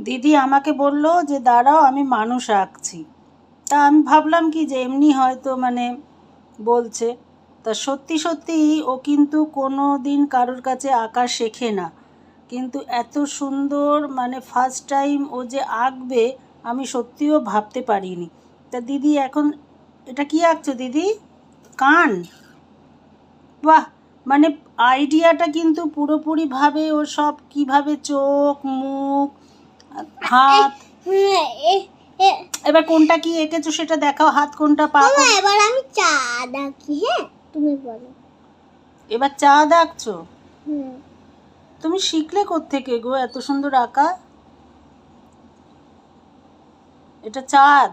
দিদি আমাকে বলল যে দাঁড়াও আমি মানুষ আঁকছি। তা আমি ভাবলাম কি যে এমনি হয়তো মানে বলছে। তা সত্যি সত্যি ও কিন্তু কোনো দিন কারোর কাছে আঁকা শেখে না, কিন্তু এত সুন্দর মানে ফার্স্ট টাইম ও যে আঁকবে আমি সত্যিও ভাবতে পারিনি। তা দিদি এখন এটা কি আঁকছো দিদি? কান? বাহ, মানে আইডিয়াটা কিন্তু পুরোপুরিভাবে ও সব কিভাবে চোখ মুখ হাত। এবার কোনটা কি এঁকেছো সেটা দেখাও, হাত কোনটা পা কোনটা? এবার আমি চাঁদ আঁকি। হ্যাঁ তুমি বলো। এবার চাঁদ আঁকছো? তুমি শিখলে কোত্থেকে গো এত সুন্দর আঁকা? এটা চাঁদ?